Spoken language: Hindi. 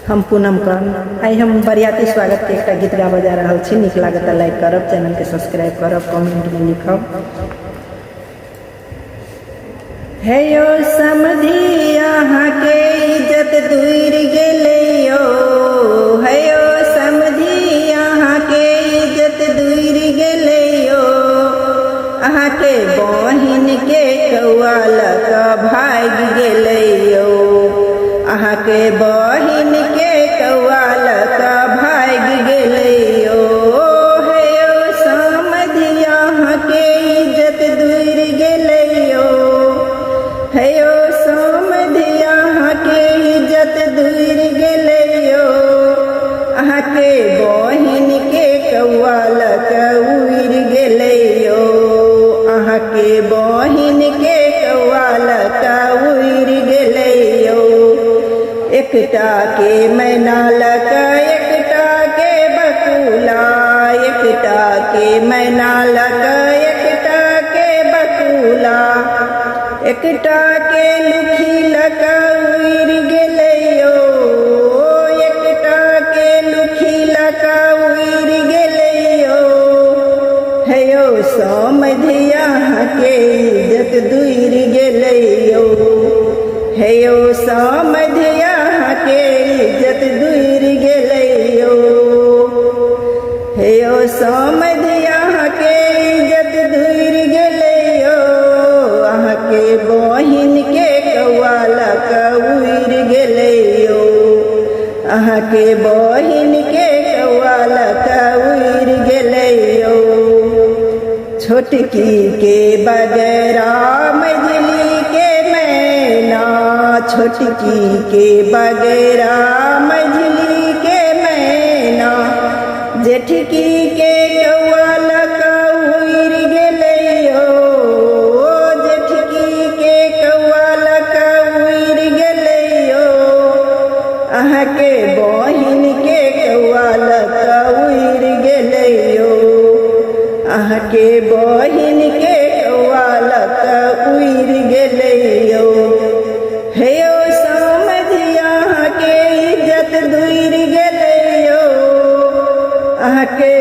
हम पूनम कौन आई हम बरियाती स्वागत के एक गीत गाबे जा रहा छी। निक लागत लाइक करब, चैनल के सब्सक्राइब करब, कमेंट में लिखब। हे यो समधी अहाँ के इज्जत दूर गेले यो, हे यो समधी अहाँ के इज्जत दूर गेले यो। अहाँ के बहिन के कौआ लक भाग गेले यो, अहाँ के बहिन के कौआ लक भाग गेले यो। हे यो समधी अहाँ के इज्जत दूर गेले यो, हे यो समधी अहाँ के इज्जत दूर गेले यो। अहाँ के बहिन के कौआ लक उड़ गेले यो, अहाँ के बहिन के कौआ लक उड़ गेले यो। एकटा के मैना लक एकटा के बकुला, एकटा के मैना लक एकटा के बकुला। एकटा के लुखी लक उड़ गेले यो, एकटा के लुखी लक उड़ गेले यो। हे यो समधी अहाँ के इज्जत दूर गेले यो, हे यो समधी अहाँ के इज्जत दूर गेले यो। हे यो समधी अहाँ के इज्जत दूर गेले यो। अहाँ के बहिन के कौआ लक उड़ गेले यो, अहाँ के बहिन के कौआ लक उड़ गेले यो। छोटकी के बगैरा मझली के मैना, छोटकी के बगैरा मझली के मैना। जेठकी के कौआ लक उड़ गेले यो, जेठकी के कौआ लक उड़ गेले यो। अहाँ के बहिन के कौआ लक उड़ गेले यो, अहाँ के बहिन के कौआ लक उड़ गेले यो। हे यो समधी अहाँ के इज्जत दूर गेले यो, अहाँ के